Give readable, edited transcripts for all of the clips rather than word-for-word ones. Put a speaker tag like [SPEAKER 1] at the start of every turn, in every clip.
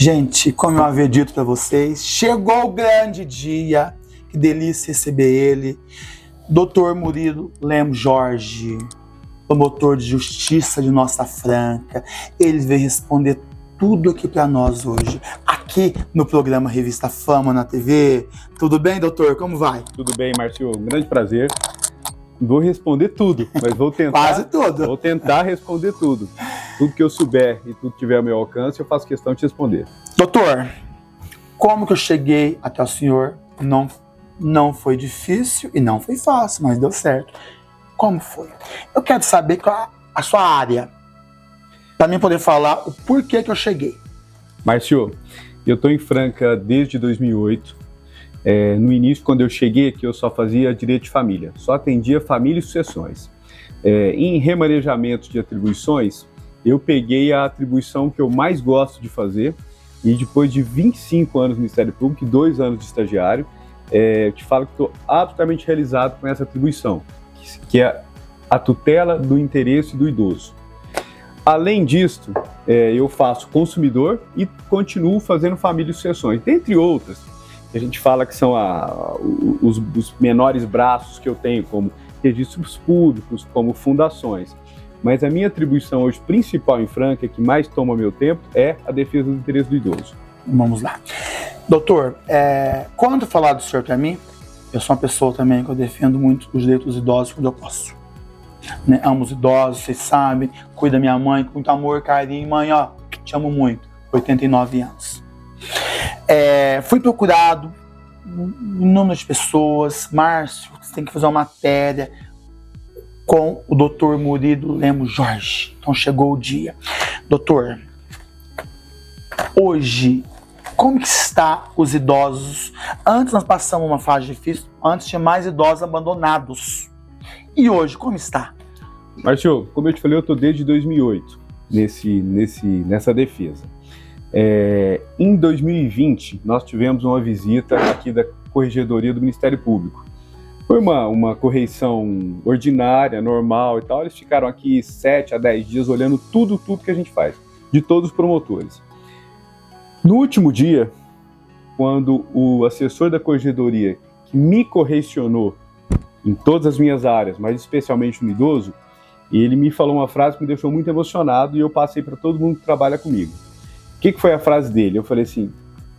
[SPEAKER 1] Gente, como eu havia dito para vocês, chegou o grande dia. Que delícia receber ele. Dr. Murilo Lemos Jorge, promotor de justiça de Nossa Franca. Ele veio responder tudo aqui para nós hoje, aqui no programa Revista Fama na TV. Tudo bem, doutor? Como vai?
[SPEAKER 2] Tudo bem, Márcio. Um grande prazer. Vou responder tudo, mas vou tentar.
[SPEAKER 1] Quase tudo.
[SPEAKER 2] Vou tentar responder tudo. Tudo que eu souber e tudo que tiver ao meu alcance, eu faço questão de responder.
[SPEAKER 1] Doutor, como que eu cheguei até o senhor? Não foi difícil e não foi fácil, mas deu certo. Como foi? Eu quero saber qual a sua área, para mim poder falar o porquê que eu cheguei.
[SPEAKER 2] Márcio, eu estou em Franca desde 2008. No início, quando eu cheguei aqui, eu só fazia direito de família, só atendia família e sucessões. Em remanejamentos de atribuições, eu peguei a atribuição que eu mais gosto de fazer e depois de 25 anos no Ministério Público e 2 anos de estagiário, eu te falo que estou absolutamente realizado com essa atribuição, que é a tutela do interesse do idoso. Além disso, eu faço consumidor e continuo fazendo família e sucessões, dentre outras. A gente fala que são os menores braços que eu tenho, como registros públicos, como fundações. Mas a minha atribuição hoje principal em Franca, que mais toma meu tempo, é a defesa do interesse do idoso.
[SPEAKER 1] Vamos lá. Doutor, quando falar do senhor para mim, eu sou uma pessoa também que eu defendo muito os direitos dos idosos quando eu posso. Né? Amo os idosos, vocês sabem, cuido da minha mãe com muito amor, carinho. Mãe, ó, te amo muito, 89 anos. Fui procurado, inúmeras pessoas. Márcio, você tem que fazer uma matéria com o Dr. Murilo Lemos Jorge. Então chegou o dia. Doutor, hoje, como que está os idosos? Antes nós passamos uma fase difícil, antes tinha mais idosos abandonados. E hoje, como está?
[SPEAKER 2] Márcio, como eu te falei, eu estou desde 2008 nessa defesa. Em 2020, nós tivemos uma visita aqui da Corregedoria do Ministério Público. Foi uma correição ordinária, normal e tal. Eles ficaram aqui 7 a 10 dias olhando tudo que a gente faz, de todos os promotores. No último dia, quando o assessor da Corregedoria, que me correcionou em todas as minhas áreas, mas especialmente no idoso, ele me falou uma frase que me deixou muito emocionado e eu passei para todo mundo que trabalha comigo. O que foi a frase dele? Eu falei assim,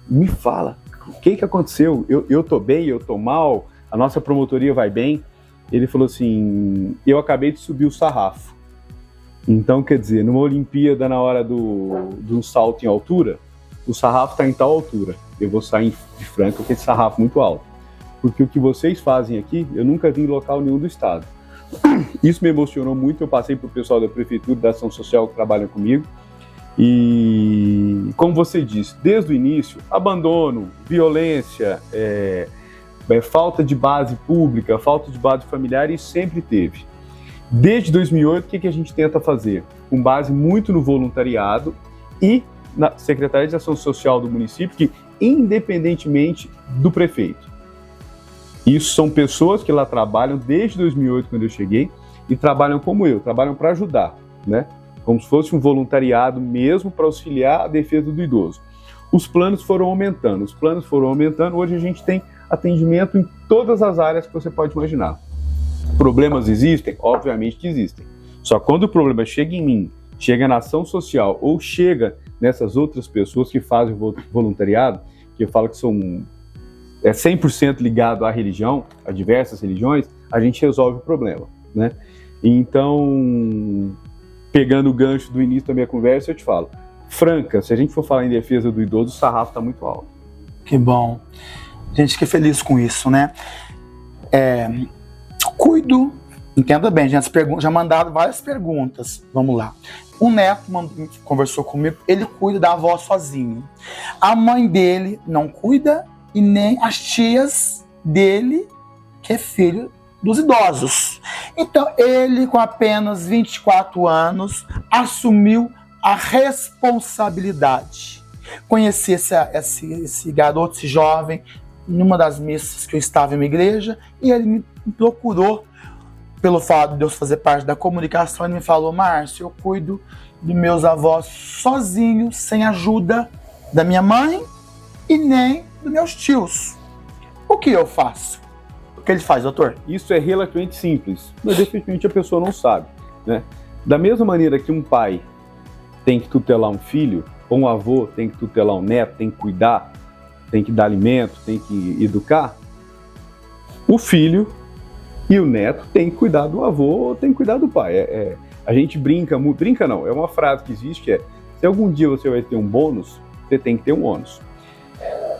[SPEAKER 2] me fala, o que aconteceu? Eu tô bem, eu tô mal, a nossa promotoria vai bem? Ele falou assim, eu acabei de subir o sarrafo. Então, quer dizer, numa Olimpíada, na hora de um salto em altura, o sarrafo está em tal altura. Eu vou sair de Franca com esse sarrafo muito alto. Porque o que vocês fazem aqui, eu nunca vi em local nenhum do estado. Isso me emocionou muito, eu passei para o pessoal da Prefeitura, da Ação Social que trabalham comigo. E, como você disse, desde o início, abandono, violência, falta de base pública, falta de base familiar, isso sempre teve. Desde 2008, o que a gente tenta fazer? Com base muito no voluntariado e na Secretaria de Ação Social do município, que independentemente do prefeito. Isso são pessoas que lá trabalham desde 2008, quando eu cheguei, e trabalham como eu, trabalham para ajudar, né? Como se fosse um voluntariado mesmo para auxiliar a defesa do idoso. Os planos foram aumentando, hoje a gente tem atendimento em todas as áreas que você pode imaginar. Problemas existem? Obviamente que existem. Só quando o problema chega em mim, chega na ação social ou chega nessas outras pessoas que fazem voluntariado, que eu falo que são 100% ligado à religião, a diversas religiões, a gente resolve o problema, né? Então, pegando o gancho do início da minha conversa, eu te falo, Franca, se a gente for falar em defesa do idoso, o sarrafo está muito alto.
[SPEAKER 1] Que bom. A gente fica feliz com isso, né? Cuido, entenda bem, gente, já mandaram várias perguntas. Vamos lá. Um neto conversou comigo, ele cuida da avó sozinho. A mãe dele não cuida e nem as tias dele, que é filho dos idosos. Então, ele, com apenas 24 anos, assumiu a responsabilidade. Conheci esse garoto, esse jovem, numa das missas que eu estava em uma igreja, e ele me procurou pelo fato de eu fazer parte da comunicação. Ele me falou, Márcio, eu cuido dos meus avós sozinho, sem ajuda da minha mãe e nem dos meus tios. O que eu faço? O que ele faz, doutor?
[SPEAKER 2] Isso é relativamente simples, mas definitivamente a pessoa não sabe, né? Da mesma maneira que um pai tem que tutelar um filho, ou um avô tem que tutelar um neto, tem que cuidar, tem que dar alimento, tem que educar, o filho e o neto tem que cuidar do avô ou tem que cuidar do pai. A gente brinca não, é uma frase que existe, que é: se algum dia você vai ter um bônus, você tem que ter um ônus.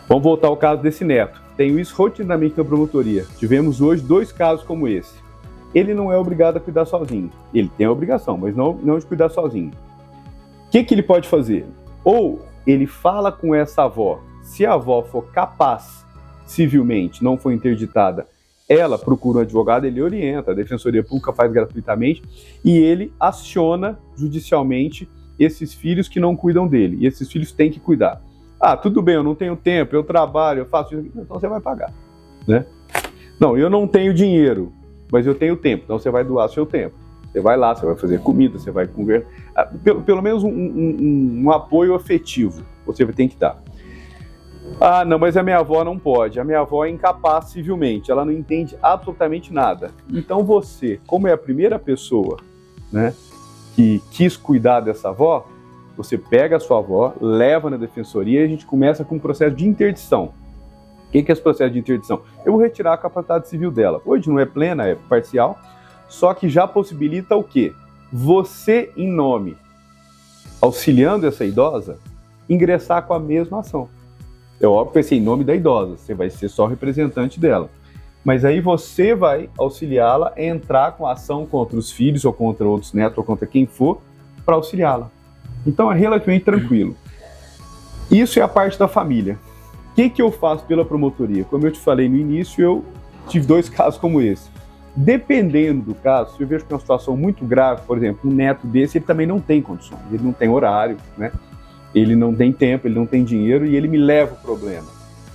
[SPEAKER 2] Vamos voltar ao caso desse neto. Tenho isso rotineiramente na promotoria. Tivemos hoje 2 casos como esse. Ele não é obrigado a cuidar sozinho. Ele tem a obrigação, mas não de cuidar sozinho. O que ele pode fazer? Ou ele fala com essa avó. Se a avó for capaz, civilmente, não for interditada, ela procura um advogado, ele orienta, a Defensoria Pública faz gratuitamente, e ele aciona judicialmente esses filhos que não cuidam dele. E esses filhos têm que cuidar. Ah, tudo bem, eu não tenho tempo, eu trabalho, eu faço isso. Então você vai pagar, né? Não, eu não tenho dinheiro, mas eu tenho tempo, então você vai doar seu tempo. Você vai lá, você vai fazer comida, você vai conversar. Pelo menos um apoio afetivo você tem que dar. Ah, não, mas a minha avó não pode. A minha avó é incapaz civilmente, ela não entende absolutamente nada. Então você, como é a primeira pessoa, né, que quis cuidar dessa avó, você pega a sua avó, leva na defensoria e a gente começa com um processo de interdição. O que é esse processo de interdição? Eu vou retirar a capacidade civil dela. Hoje não é plena, é parcial, só que já possibilita o quê? Você, em nome, auxiliando essa idosa, ingressar com a mesma ação. É óbvio que vai ser em nome da idosa, você vai ser só representante dela. Mas aí você vai auxiliá-la a entrar com a ação contra os filhos, ou contra outros netos, ou contra quem for, para auxiliá-la. Então é relativamente tranquilo. Isso é a parte da família. O que eu faço pela promotoria? Como eu te falei no início, eu tive 2 casos como esse. Dependendo do caso, se eu vejo que é uma situação muito grave, por exemplo, um neto desse, ele também não tem condições, ele não tem horário, né? Ele não tem tempo, ele não tem dinheiro e ele me leva o problema.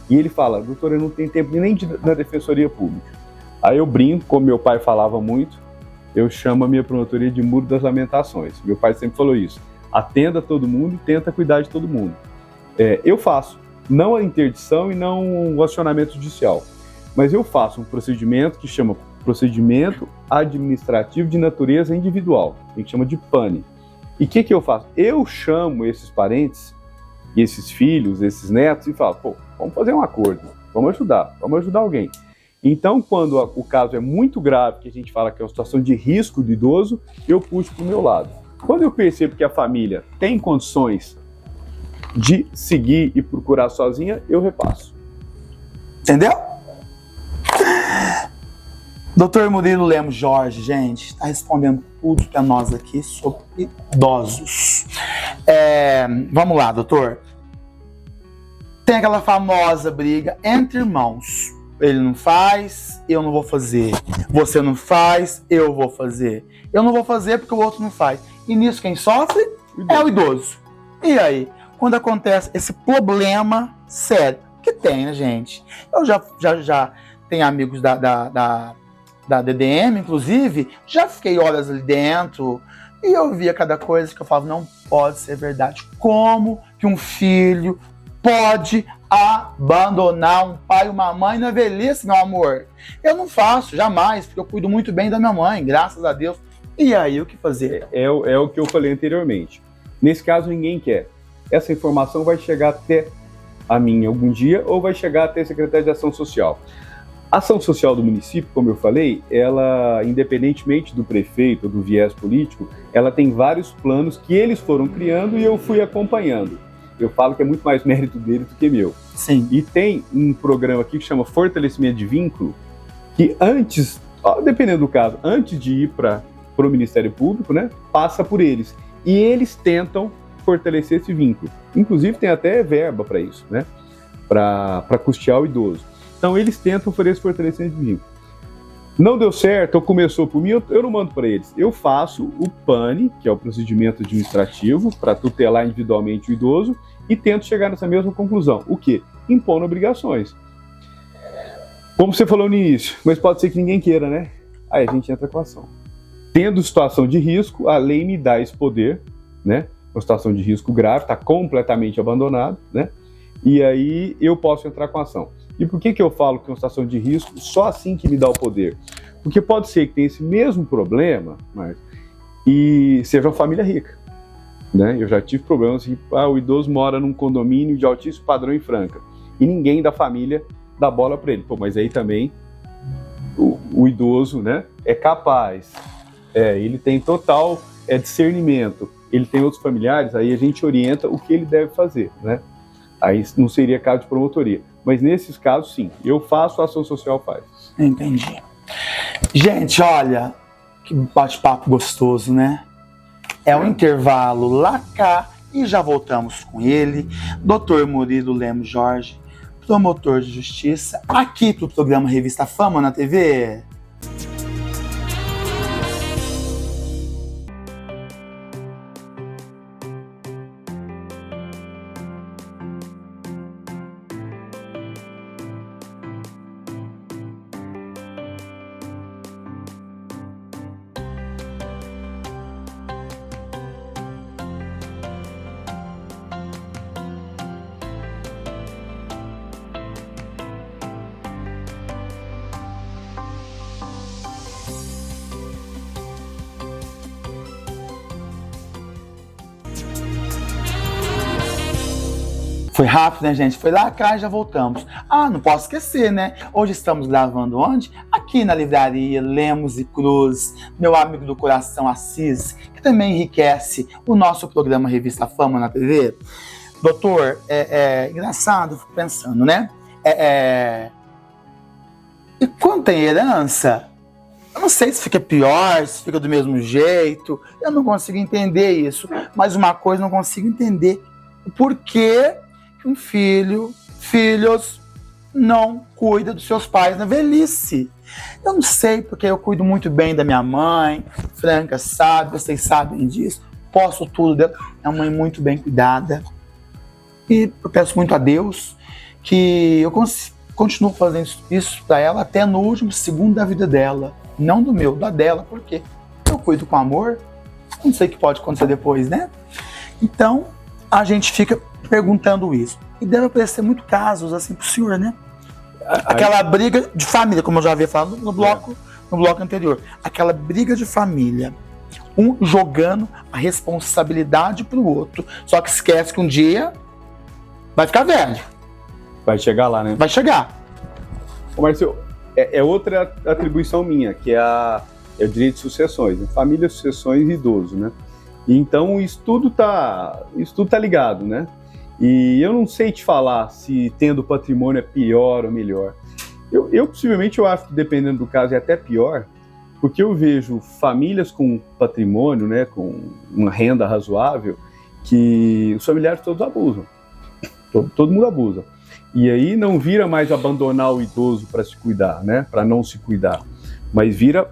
[SPEAKER 2] E ele fala: doutor, eu não tenho tempo nem na Defensoria Pública. Aí eu brinco, como meu pai falava muito, eu chamo a minha promotoria de Muro das Lamentações. Meu pai sempre falou isso: atenda todo mundo e tenta cuidar de todo mundo. Eu faço, não a interdição e não o acionamento judicial, mas eu faço um procedimento que chama Procedimento Administrativo de Natureza Individual, a gente chama de PANI. E o que eu faço? Eu chamo esses parentes, esses filhos, esses netos e falo: pô, vamos fazer um acordo, vamos ajudar alguém. Então, quando o caso é muito grave, que a gente fala que é uma situação de risco do idoso, eu puxo para o meu lado. Quando eu percebo que a família tem condições de seguir e procurar sozinha, eu repasso.
[SPEAKER 1] Entendeu? Doutor Murilo Lemos Jorge, gente, está respondendo tudo para nós aqui sobre idosos. Vamos lá, doutor. Tem aquela famosa briga entre irmãos. Ele não faz, eu não vou fazer. Você não faz, eu vou fazer. Eu não vou fazer porque o outro não faz. E nisso quem sofre é o idoso. E aí, quando acontece esse problema sério, que tem, né, gente? Eu já tenho amigos da DDM, inclusive, já fiquei horas ali dentro e eu via cada coisa que eu falava: não pode ser verdade. Como que um filho pode abandonar um pai e uma mãe na velhice, meu amor? Eu não faço, jamais, porque eu cuido muito bem da minha mãe, graças a Deus. E aí, o que fazer?
[SPEAKER 2] É o que eu falei anteriormente. Nesse caso, ninguém quer. Essa informação vai chegar até a mim algum dia ou vai chegar até a Secretaria de Ação Social. A ação social do município, como eu falei, ela, independentemente do prefeito ou do viés político, ela tem vários planos que eles foram criando e eu fui acompanhando. Eu falo que é muito mais mérito deles do que meu.
[SPEAKER 1] Sim.
[SPEAKER 2] E tem um programa aqui que chama Fortalecimento de Vínculo, que antes, dependendo do caso, antes de ir para o Ministério Público, né, passa por eles. E eles tentam fortalecer esse vínculo. Inclusive tem até verba para isso, né, para custear o idoso. Então eles tentam fazer esse fortalecimento de vínculo. Não deu certo, ou começou por mim, eu não mando para eles. Eu faço o PANI, que é o procedimento administrativo, para tutelar individualmente o idoso, e tento chegar nessa mesma conclusão. O quê? Impondo obrigações. Como você falou no início, mas pode ser que ninguém queira, né? Aí a gente entra com a ação. Tendo situação de risco, a lei me dá esse poder, né? uma situação de risco grave, está completamente abandonado, né? E aí eu posso entrar com ação. E por que eu falo que é uma situação de risco só assim que me dá o poder? Porque pode ser que tenha esse mesmo problema, mas e seja uma família rica, né? Eu já tive problemas que o idoso mora num condomínio de altíssimo padrão em Franca e ninguém da família dá bola para ele. Pô, mas aí também o idoso, né, é capaz, ele tem total discernimento, ele tem outros familiares, aí a gente orienta o que ele deve fazer, né? Aí não seria caso de promotoria. Mas nesses casos, sim, eu faço, a ação social faz.
[SPEAKER 1] Entendi. Gente, olha, que bate-papo gostoso, né? É um intervalo lá cá e já voltamos com ele, Dr. Murilo Lemos Jorge, promotor de justiça, aqui pro programa Revista Fama na TV. Foi rápido, né, gente? Foi lá cá e já voltamos. Não posso esquecer, né? Hoje estamos gravando onde? Aqui na livraria Lemos e Cruz, meu amigo do coração Assis, que também enriquece o nosso programa Revista Fama na TV. Doutor, engraçado, fico pensando, né? E quando tem herança, eu não sei se fica pior, se fica do mesmo jeito, eu não consigo entender isso. Mas uma coisa eu não consigo entender, o porquê um filhos não cuida dos seus pais na velhice. Eu não sei, porque eu cuido muito bem da minha mãe, Franca sabe, vocês sabem disso, posso tudo dela, é uma mãe muito bem cuidada. E eu peço muito a Deus que eu continuo fazendo isso para ela até no último segundo da vida dela, não do meu, da dela, porque eu cuido com amor, não sei o que pode acontecer depois, né? Então, a gente fica perguntando isso. E deve aparecer muito casos assim pro senhor, né? Aquela briga de família, como eu já havia falado no bloco anterior. Aquela briga de família. Um jogando a responsabilidade pro outro. Só que esquece que um dia vai ficar velho.
[SPEAKER 2] Vai chegar lá, né?
[SPEAKER 1] Vai chegar.
[SPEAKER 2] Ô, Marcelo, é outra atribuição minha, que é o direito de sucessões. Né? Família, sucessões e idoso, né? Então, isso tudo tá ligado, né? E eu não sei te falar se tendo patrimônio é pior ou melhor. Eu possivelmente eu acho que dependendo do caso é até pior, porque eu vejo famílias com patrimônio, né, com uma renda razoável, que os familiares todos abusam. Todo mundo abusa. E aí não vira mais abandonar o idoso para se cuidar, né, para não se cuidar, mas vira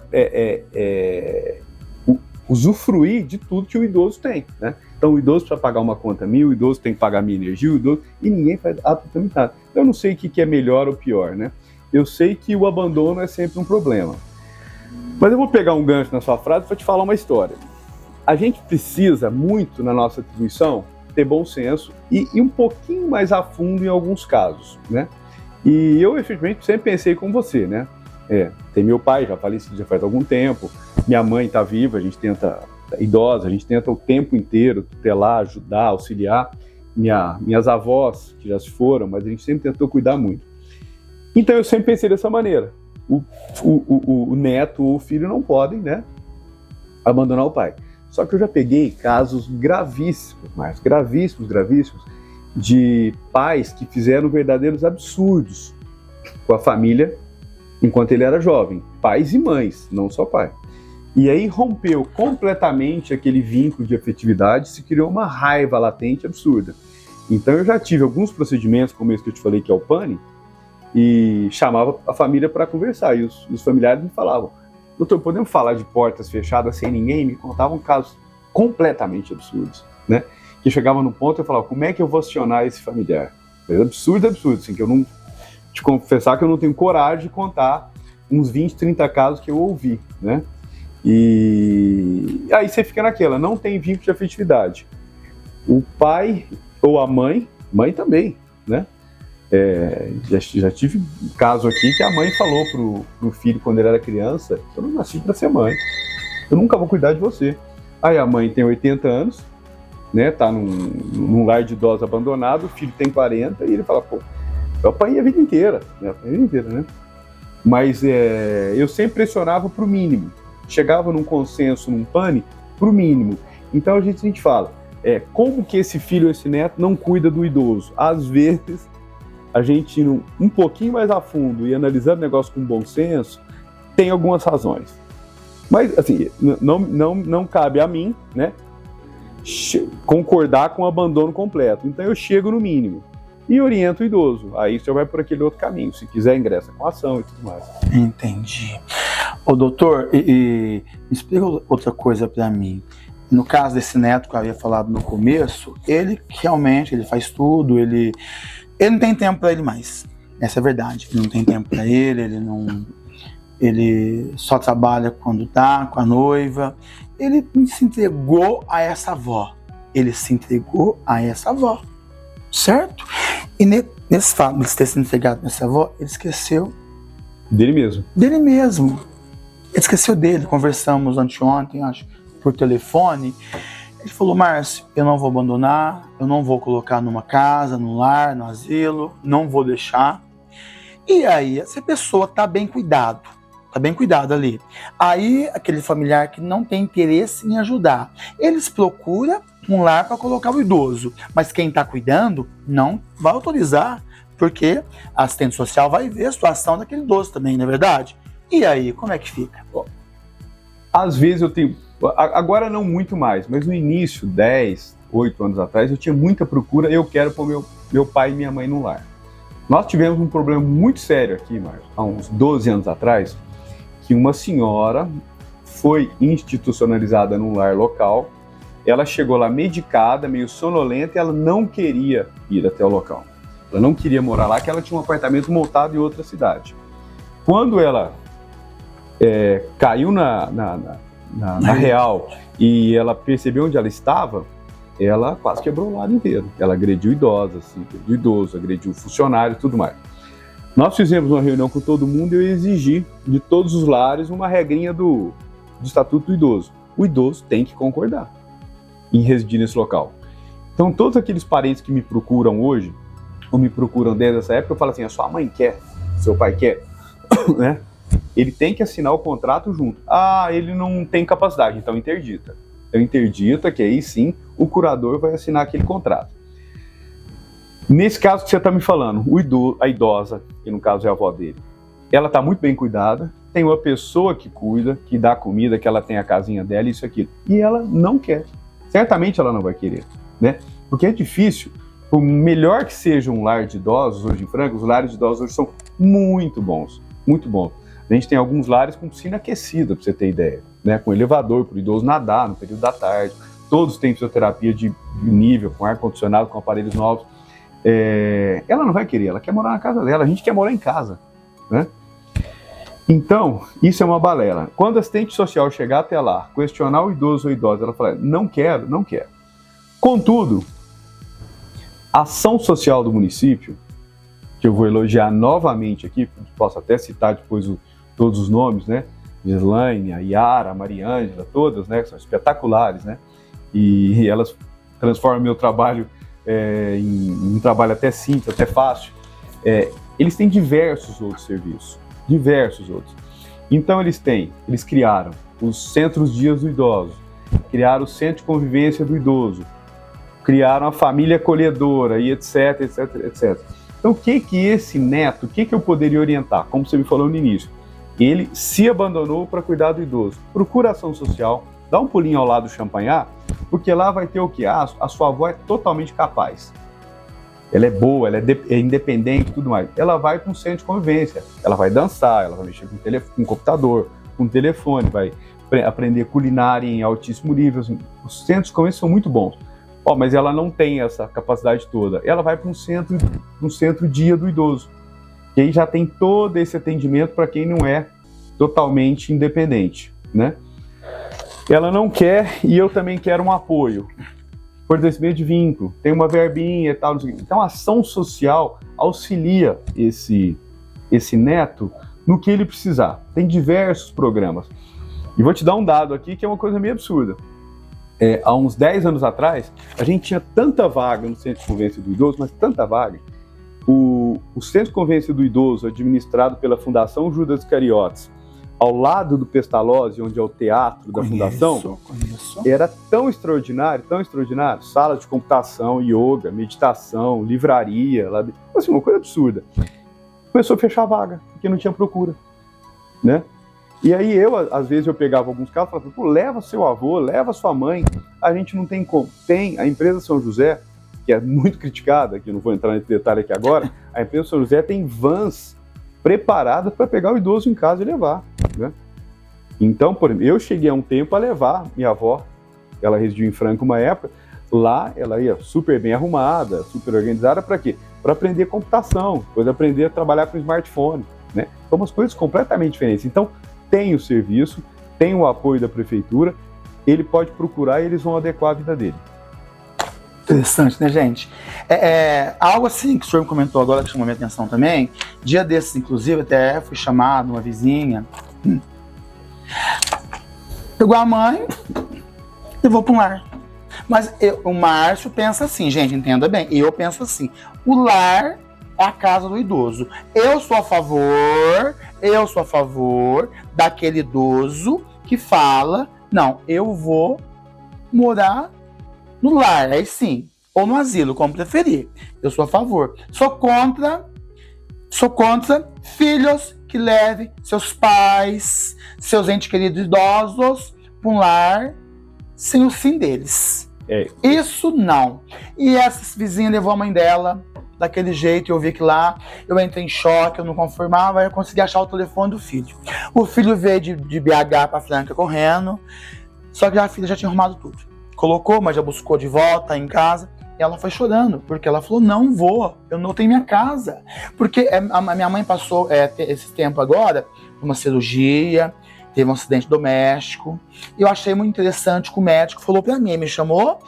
[SPEAKER 2] usufruir de tudo que o idoso tem, né? Então o idoso precisa pagar uma conta minha, o idoso tem que pagar minha energia, e ninguém faz absolutamente nada. Eu não sei o que é melhor ou pior, né? Eu sei que o abandono é sempre um problema. Mas eu vou pegar um gancho na sua frase para te falar uma história. A gente precisa muito, na nossa atribuição, ter bom senso e ir um pouquinho mais a fundo em alguns casos, né? E eu, efetivamente, sempre pensei como você, né? Tem meu pai, já falecido já faz algum tempo, minha mãe está viva, a gente tenta, idosa, a gente tenta o tempo inteiro tutelar, ajudar, auxiliar. Minhas avós, que já se foram, mas a gente sempre tentou cuidar muito. Então eu sempre pensei dessa maneira. O neto ou o filho não podem, né, abandonar o pai. Só que eu já peguei casos gravíssimos, mas gravíssimos, de pais que fizeram verdadeiros absurdos com a família enquanto ele era jovem. Pais e mães, não só pai. E aí rompeu completamente aquele vínculo de afetividade, se criou uma raiva latente absurda. Então eu já tive alguns procedimentos, como esse que eu te falei, que é o PANI, e chamava a família para conversar. E os familiares me falavam: doutor, podemos falar de portas fechadas sem ninguém? Me contavam casos completamente absurdos, né? Que chegava no ponto e eu falava: como é que eu vou acionar esse familiar? Absurdo, assim, que eu não... Te confessar que eu não tenho coragem de contar uns 20, 30 casos que eu ouvi, né? E aí você fica naquela, não tem vínculo de afetividade. O pai ou a mãe também, né? Já tive um caso aqui que a mãe falou pro filho quando ele era criança: eu não nasci para ser mãe, eu nunca vou cuidar de você. Aí a mãe tem 80 anos, né? Tá num lar de idosos abandonado, o filho tem 40 e ele fala: pô, eu apanhei a vida inteira, né? Mas eu sempre pressionava pro mínimo, chegava num consenso, num pane, pro mínimo. Então a gente fala, como que esse filho ou esse neto não cuida do idoso? Às vezes, a gente indo um pouquinho mais a fundo e analisando o negócio com bom senso, tem algumas razões. Mas, assim, não cabe a mim, né, concordar com o abandono completo. Então eu chego no mínimo e oriento o idoso. Aí o senhor vai por aquele outro caminho. Se quiser, ingressa com ação e tudo mais.
[SPEAKER 1] Entendi. Ô, doutor, me explica outra coisa para mim. No caso desse neto que eu havia falado no começo, ele realmente ele faz tudo, ele não tem tempo para ele mais. Essa é a verdade. Ele não tem tempo para ele só trabalha quando tá com a noiva. Ele se entregou a essa avó. Certo? E nesse fato de ter se entregado a essa avó, ele esqueceu
[SPEAKER 2] dele mesmo.
[SPEAKER 1] Ele esqueceu dele. Conversamos anteontem, acho, por telefone. Ele falou: Márcio, eu não vou abandonar, eu não vou colocar numa casa, no lar, no asilo, não vou deixar. E aí, essa pessoa tá bem cuidado ali. Aí, aquele familiar que não tem interesse em ajudar, eles procuram um lar para colocar o idoso, mas quem está cuidando não vai autorizar, porque a assistente social vai ver a situação daquele idoso também, não é verdade? E aí, como é que fica?
[SPEAKER 2] Às vezes eu tenho, agora não muito mais, mas no início, 8 anos atrás, eu tinha muita procura, eu quero pôr meu pai e minha mãe no lar. Nós tivemos um problema muito sério aqui, Márcio, há uns 12 anos atrás, que uma senhora foi institucionalizada num lar local. Ela chegou lá medicada, meio sonolenta, e ela não queria ir até o local. Ela não queria morar lá, porque ela tinha um apartamento montado em outra cidade. Quando ela caiu na real e ela percebeu onde ela estava, ela quase quebrou o lar inteiro. Ela agrediu idosos, agrediu idoso, agrediu funcionário e tudo mais. Nós fizemos uma reunião com todo mundo e eu exigi de todos os lares uma regrinha do Estatuto do Idoso. O idoso tem que concordar em residir nesse local. Então, todos aqueles parentes que me procuram hoje, ou me procuram desde essa época, eu falo assim: a sua mãe quer, seu pai quer, né? Ele tem que assinar o contrato junto. Ah, ele não tem capacidade, então interdita. Então interdita, que aí sim o curador vai assinar aquele contrato. Nesse caso que você está me falando, a idosa, que no caso é a avó dele, ela está muito bem cuidada, tem uma pessoa que cuida, que dá comida, que ela tem a casinha dela, isso e aquilo. E ela não quer. Certamente ela não vai querer, né? Porque é difícil. Por melhor que seja um lar de idosos hoje em Franca, os lares de idosos hoje são muito bons, muito bons. A gente tem alguns lares com piscina aquecida, para você ter ideia, né? Com elevador para o idoso nadar no período da tarde. Todos têm fisioterapia de nível, com ar-condicionado, com aparelhos novos. Ela não vai querer, ela quer morar na casa dela, a gente quer morar em casa, né? Então, isso é uma balela. Quando a assistente social chegar até lá, questionar o idoso ou idosa, ela fala: não quero. Contudo, a ação social do município, que eu vou elogiar novamente aqui, posso até citar depois todos os nomes, né? Gislaine, a Yara, a Mariângela, todas, né? São espetaculares, né? E elas transformam meu trabalho em um trabalho até simples, até fácil. Eles têm diversos outros serviços. Então eles criaram os centros dias do idoso, criaram o centro de convivência do idoso, criaram a família acolhedora e etc. Então o que esse neto, o que eu poderia orientar? Como você me falou no início, ele se abandonou para cuidar do idoso. Procura ação social, dá um pulinho ao lado do Champanhar, porque lá vai ter o quê? A sua avó é totalmente capaz. Ela é boa, ela é independente e tudo mais. Ela vai para um centro de convivência, ela vai dançar, ela vai mexer com computador, com telefone, vai aprender culinária em altíssimo nível. Os centros de convivência são muito bons. Mas ela não tem essa capacidade toda. Ela vai para um centro dia do idoso. E aí já tem todo esse atendimento para quem não é totalmente independente, né? Ela não quer e eu também quero um apoio. fortalecimento de vínculo, tem uma verbinha e tal. Então, a ação social auxilia esse neto no que ele precisar. Tem diversos programas. E vou te dar um dado aqui que é uma coisa meio absurda. Há uns 10 anos atrás, a gente tinha tanta vaga no Centro de Convivência do Idoso, mas tanta vaga. O Centro de Convivência do Idoso, administrado pela Fundação Judas Iscariotes, ao lado do Pestalozzi, onde é o teatro da Fundação, era tão extraordinário, salas de computação, yoga, meditação, livraria, assim, uma coisa absurda. Começou a fechar a vaga, porque não tinha procura, né? E aí às vezes eu pegava alguns casos e falava, pô, leva seu avô, leva sua mãe, a gente não tem como. Tem a empresa São José, que é muito criticada, que eu não vou entrar nesse detalhe aqui agora, a empresa São José tem vans preparadas para pegar o idoso em casa e levar, né? Então, por exemplo, eu cheguei há um tempo a levar minha avó, ela residiu em Franca uma época, lá ela ia super bem arrumada, super organizada, para quê? Para aprender computação, depois aprender a trabalhar com smartphone, né? São umas coisas completamente diferentes. Então, tem o serviço, tem o apoio da prefeitura, ele pode procurar e eles vão adequar a vida dele.
[SPEAKER 1] Interessante, né, gente? Algo assim que o senhor me comentou agora, que chamou minha atenção também, dia desses, inclusive, até fui chamado, uma vizinha, pegou a mãe, levou para um lar. Mas o Márcio pensa assim, gente, entenda bem, eu penso assim, o lar é a casa do idoso. Eu sou a favor daquele idoso que fala, não, eu vou morar no lar, aí sim, ou no asilo, como preferir. Eu sou a favor. Sou contra filhos que levem seus pais, seus entes queridos idosos para um lar sem o sim deles. Isso não. E essa vizinha levou a mãe dela daquele jeito, eu vi que lá, eu entrei em choque, eu não conformava, eu consegui achar o telefone do filho. O filho veio de BH para Franca correndo, só que a filha já tinha arrumado tudo. Colocou, mas já buscou de volta em casa, e ela foi chorando, porque ela falou, não vou, eu não tenho minha casa. Porque a minha mãe passou esse tempo agora, uma cirurgia, teve um acidente doméstico, e eu achei muito interessante que o médico falou para mim, me chamou,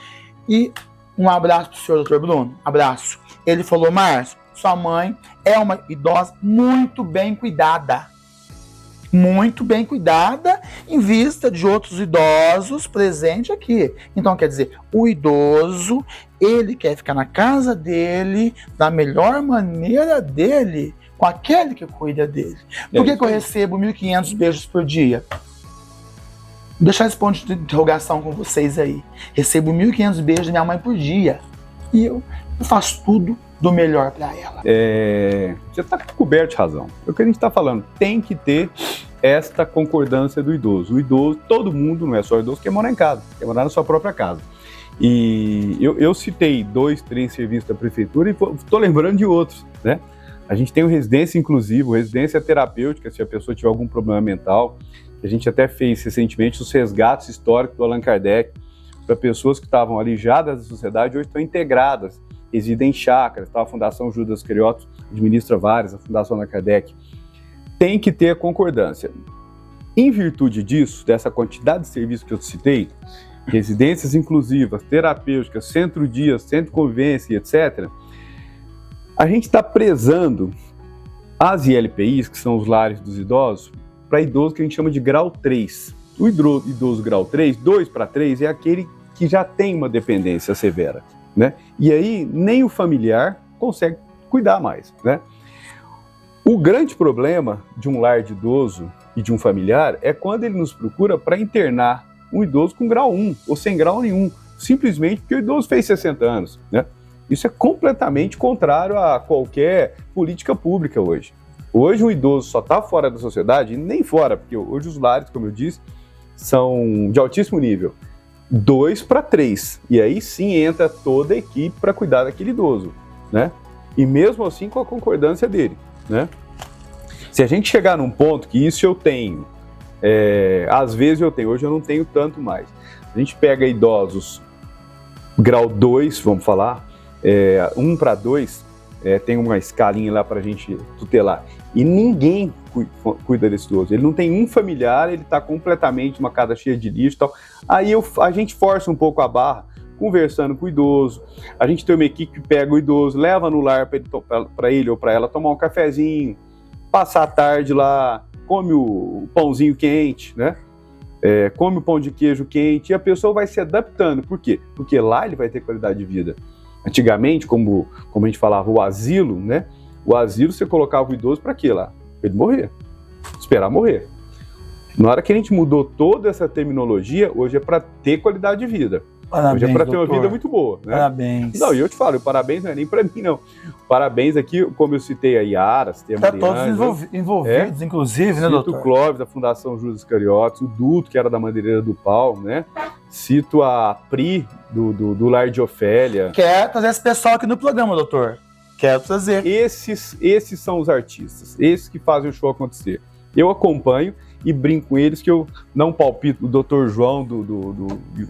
[SPEAKER 1] e um abraço pro senhor, doutor Bruno, abraço. Ele falou, Márcio, sua mãe é uma idosa muito bem cuidada em vista de outros idosos presentes aqui. Então, quer dizer, o idoso, ele quer ficar na casa dele, da melhor maneira dele, com aquele que cuida dele. Por que eu recebo 1.500 beijos por dia? Vou deixar esse ponto de interrogação com vocês aí. Recebo 1.500 beijos da minha mãe por dia. E eu faço tudo do melhor para ela.
[SPEAKER 2] Você está coberto de razão. É o que a gente está falando. Tem que ter esta concordância do idoso. O idoso, todo mundo, não é só o idoso, quer morar em casa, quer morar na sua própria casa. E eu citei 2, 3 serviços da prefeitura e estou lembrando de outros, né? A gente tem o residência inclusivo, residência terapêutica, se a pessoa tiver algum problema mental. A gente até fez recentemente os resgates históricos do Allan Kardec para pessoas que estavam alijadas da sociedade, hoje estão integradas, residem em chácaras. A Fundação Judas Iscariotes administra várias, a Fundação Allan Kardec. Tem que ter a concordância. Em virtude disso, dessa quantidade de serviços que eu citei, residências inclusivas, terapêuticas, centro-dia, centro de convivência, etc., a gente está prezando as ILPIs, que são os lares dos idosos, para idosos que a gente chama de grau 3. O idoso grau 3, 2 para 3, é aquele que já tem uma dependência severa, né? E aí nem o familiar consegue cuidar mais, né? O grande problema de um lar de idoso e de um familiar é quando ele nos procura para internar um idoso com grau 1 ou sem grau nenhum, simplesmente porque o idoso fez 60 anos, né? Isso é completamente contrário a qualquer política pública hoje. Hoje o idoso só está fora da sociedade, e nem fora, porque hoje os lares, como eu disse, são de altíssimo nível. 2 para 3. E aí sim entra toda a equipe para cuidar daquele idoso, né? E mesmo assim com a concordância dele, né? Se a gente chegar num ponto que isso eu tenho, às vezes eu tenho, hoje eu não tenho tanto mais. A gente pega idosos grau 2, vamos falar, 1 para 2, tem uma escalinha lá para a gente tutelar. E ninguém cuida desse idoso. Ele não tem um familiar, ele está completamente numa casa cheia de lixo e tal. Aí a gente força um pouco a barra, conversando com o idoso. A gente tem uma equipe que pega o idoso, leva no lar para ele ou para ela tomar um cafezinho, passar a tarde lá, come o pãozinho quente, né? Come o pão de queijo quente, e a pessoa vai se adaptando. Por quê? Porque lá ele vai ter qualidade de vida. Antigamente, como a gente falava, o asilo, né? O asilo você colocava o idoso para quê lá? Para ele morrer, esperar morrer. Na hora que a gente mudou toda essa terminologia, hoje é para ter qualidade de vida.
[SPEAKER 1] Parabéns,
[SPEAKER 2] hoje é para ter uma
[SPEAKER 1] doutor.
[SPEAKER 2] vida muito boa, né?
[SPEAKER 1] Parabéns.
[SPEAKER 2] Não, e eu te falo, o parabéns não é nem para mim, não. Parabéns aqui, como eu citei a Yara, tem a Mariana,
[SPEAKER 1] todos envolvidos, inclusive, né, doutor?
[SPEAKER 2] Cito o Clóvis, da Fundação Judas Iscariotes, o Duto, que era da Madeireira do Pau, né? Cito a Pri, do Lar de Ofélia.
[SPEAKER 1] Quer trazer esse pessoal aqui no programa, doutor? Quero trazer.
[SPEAKER 2] Esses são os artistas, esses que fazem o show acontecer. Eu acompanho e brinco com eles que eu não palpito, o Dr. João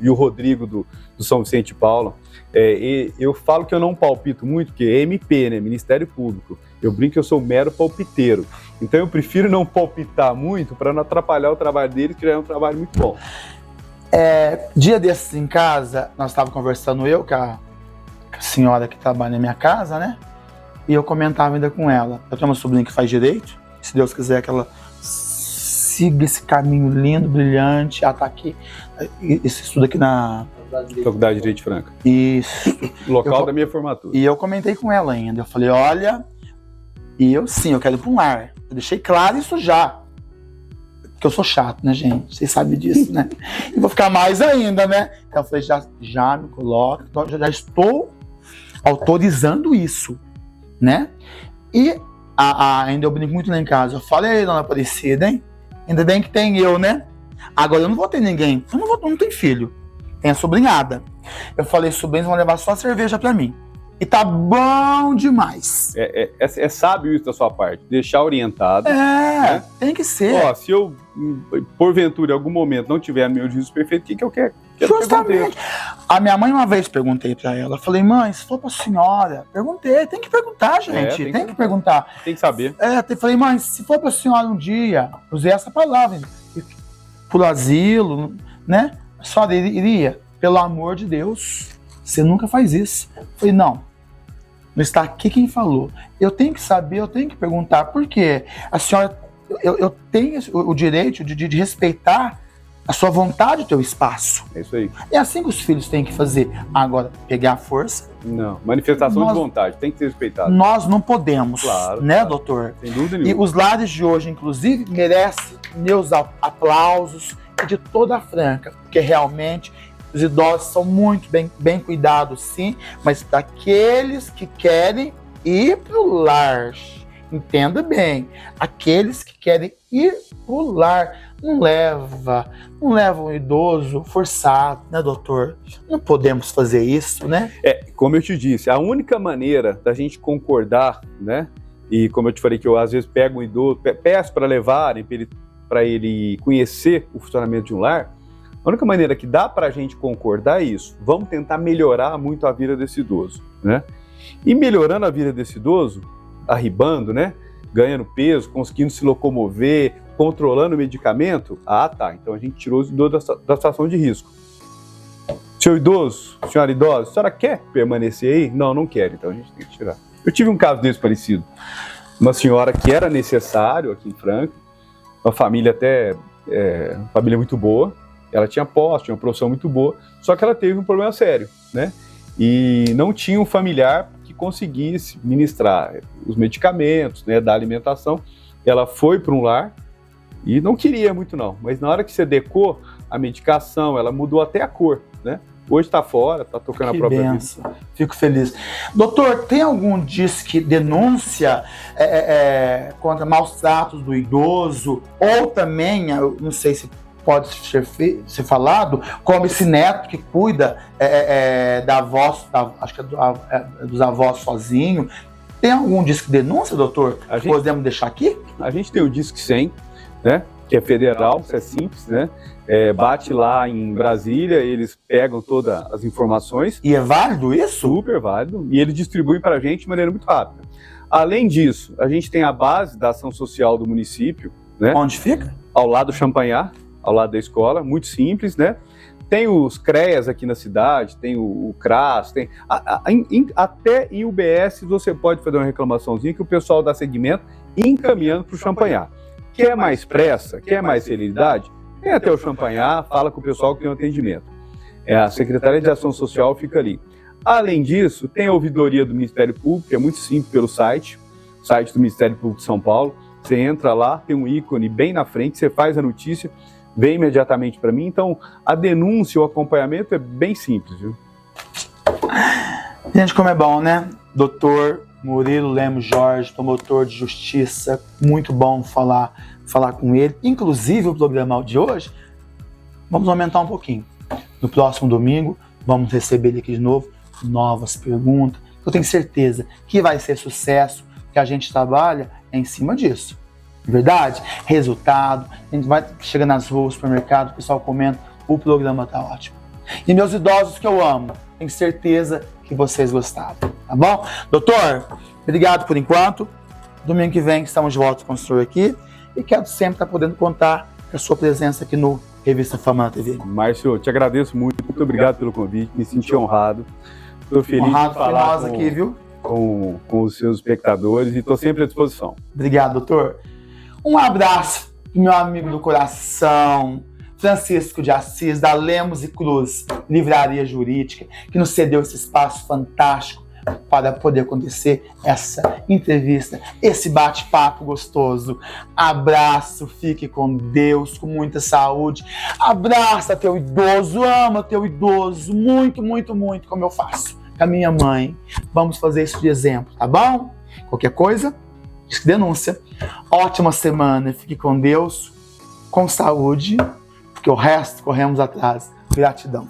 [SPEAKER 2] e o Rodrigo do São Vicente de Paula. Eu falo que eu não palpito muito, porque é MP, né? Ministério Público. Eu brinco que eu sou mero palpiteiro. Então eu prefiro não palpitar muito para não atrapalhar o trabalho deles, que já é um trabalho muito bom.
[SPEAKER 1] Dia desses em casa, nós estávamos conversando eu com a senhora que trabalha na minha casa, né? E eu comentava ainda com ela. Eu tenho uma sobrinha que faz direito, se Deus quiser que ela siga esse caminho lindo, brilhante. Ela está aqui, esse estudo aqui na
[SPEAKER 2] Faculdade de Direito de Franca.
[SPEAKER 1] Isso.
[SPEAKER 2] Local da minha formatura.
[SPEAKER 1] E eu comentei com ela ainda. Eu falei, olha, eu quero ir para um lar. Eu deixei claro isso já. Porque eu sou chato, né, gente? Vocês sabem disso, né? E vou ficar mais ainda, né? Então eu falei, já me coloca. Então, já estou autorizando isso, né? E ainda eu brinco muito lá em casa. Eu falei, dona Aparecida, hein? Ainda bem que tem eu, né? Agora eu não vou ter ninguém. Eu não tenho filho. Tem a sobrinhada. Eu falei, sobrinhos vão levar só cerveja pra mim. E tá bom demais.
[SPEAKER 2] É sábio isso da sua parte, deixar orientado.
[SPEAKER 1] Né? Tem que ser.
[SPEAKER 2] Ó, se eu, porventura, em algum momento não tiver meu juízo perfeito, o que eu quero?
[SPEAKER 1] Justamente. A minha mãe, uma vez, perguntei pra ela. Falei, mãe, se for pra senhora, perguntei. Tem que perguntar, gente. Tem que perguntar.
[SPEAKER 2] Tem que saber.
[SPEAKER 1] Falei, mãe, se for pra senhora um dia, usei essa palavra, pro asilo, né? A senhora iria, pelo amor de Deus, você nunca faz isso. Falei, não está aqui quem falou. Eu tenho que saber, eu tenho que perguntar, por quê? A senhora, eu tenho o direito de respeitar a sua vontade, o teu espaço.
[SPEAKER 2] É isso aí.
[SPEAKER 1] É assim que os filhos têm que fazer. Agora, pegar a força...
[SPEAKER 2] Não, manifestação de vontade, tem que ser respeitado.
[SPEAKER 1] Nós não podemos,
[SPEAKER 2] claro,
[SPEAKER 1] né, doutor?
[SPEAKER 2] Sem dúvida nenhuma.
[SPEAKER 1] E os lares de hoje, inclusive, merecem meus aplausos e de toda a Franca, porque realmente os idosos são muito bem cuidados, sim, mas daqueles que querem ir para o lar. Entenda bem, aqueles que querem ir para o lar, não leva um idoso forçado, né, doutor? Não podemos fazer isso, né?
[SPEAKER 2] Como eu te disse, a única maneira da gente concordar, né? E como eu te falei que eu às vezes pego um idoso, peço para levarem, para ele conhecer o funcionamento de um lar, a única maneira que dá para a gente concordar é isso. Vamos tentar melhorar muito a vida desse idoso, né? E melhorando a vida desse idoso, arribando, né? Ganhando peso, conseguindo se locomover, controlando o medicamento. Então a gente tirou os idosos da situação de risco. Senhor idoso, senhora idosa, a senhora quer permanecer aí? Não quero, então a gente tem que tirar. Eu tive um caso desse parecido. Uma senhora que era necessário aqui em Franca, uma família uma família muito boa, ela tinha posse, tinha uma profissão muito boa, só que ela teve um problema sério, né? E não tinha um familiar que conseguisse ministrar os medicamentos, né, da alimentação. Ela foi para um lar e não queria muito não, mas na hora que você adequou a medicação, ela mudou até a cor, né? Hoje está fora, está tocando a própria
[SPEAKER 1] benção. Vida. Fico feliz. Doutor, tem algum disque denúncia contra maus tratos do idoso? Ou também, eu não sei se pode ser falado, como esse neto que cuida da avó, acho que dos avós sozinho. Tem algum disque denúncia, doutor? Podemos deixar aqui?
[SPEAKER 2] A gente tem o Disque 100, né? Que é federal, isso é simples, né? Bate lá em Brasília, eles pegam todas as informações.
[SPEAKER 1] E é válido isso?
[SPEAKER 2] Super válido. E eles distribuem para a gente de maneira muito rápida. Além disso, a gente tem a base da ação social do município, né?
[SPEAKER 1] Onde fica?
[SPEAKER 2] Ao lado do Champanhar, ao lado da escola, muito simples, né? Tem os CREAS aqui na cidade, tem o CRAS, tem até em UBS você pode fazer uma reclamaçãozinha que o pessoal dá seguimento encaminhando para o Champanhar. Quer mais pressa, quer mais celeridade? Vem até o Champanhar, fala com o pessoal que tem um atendimento. A Secretaria de Ação Social fica ali. Além disso, tem a ouvidoria do Ministério Público, que é muito simples pelo site do Ministério Público de São Paulo. Você entra lá, tem um ícone bem na frente, você faz a notícia, vem imediatamente para mim. Então, a denúncia, o acompanhamento é bem simples, viu?
[SPEAKER 1] Gente, como é bom, né? Doutor Murilo Lemos Jorge, promotor de justiça, muito bom falar com ele. Inclusive, o programa de hoje, vamos aumentar um pouquinho. No próximo domingo, vamos receber ele aqui de novo, novas perguntas. Eu tenho certeza que vai ser sucesso, que a gente trabalha em cima disso. Verdade? Resultado, a gente vai chegando nas ruas, supermercado, o pessoal comenta, o programa tá ótimo. E meus idosos que eu amo, tenho certeza que vocês gostaram, tá bom? Doutor, obrigado por enquanto. Domingo que vem estamos de volta com o senhor aqui e quero sempre estar podendo contar com a sua presença aqui no Revista Fama na TV.
[SPEAKER 2] Márcio, eu te agradeço muito obrigado pelo convite, me senti honrado. Estou feliz
[SPEAKER 1] honrado
[SPEAKER 2] de falar
[SPEAKER 1] nós aqui, viu?
[SPEAKER 2] Com os seus espectadores e estou sempre à disposição.
[SPEAKER 1] Obrigado, doutor. Um abraço pro meu amigo do coração, Francisco de Assis, da Lemos e Cruz, Livraria Jurídica, que nos cedeu esse espaço fantástico para poder acontecer essa entrevista, esse bate-papo gostoso. Abraço, fique com Deus, com muita saúde. Abraça teu idoso, ama teu idoso, muito, muito, muito, como eu faço com a minha mãe. Vamos fazer isso de exemplo, tá bom? Qualquer coisa, denúncia. Ótima semana, fique com Deus, com saúde, porque o resto corremos atrás. Gratidão.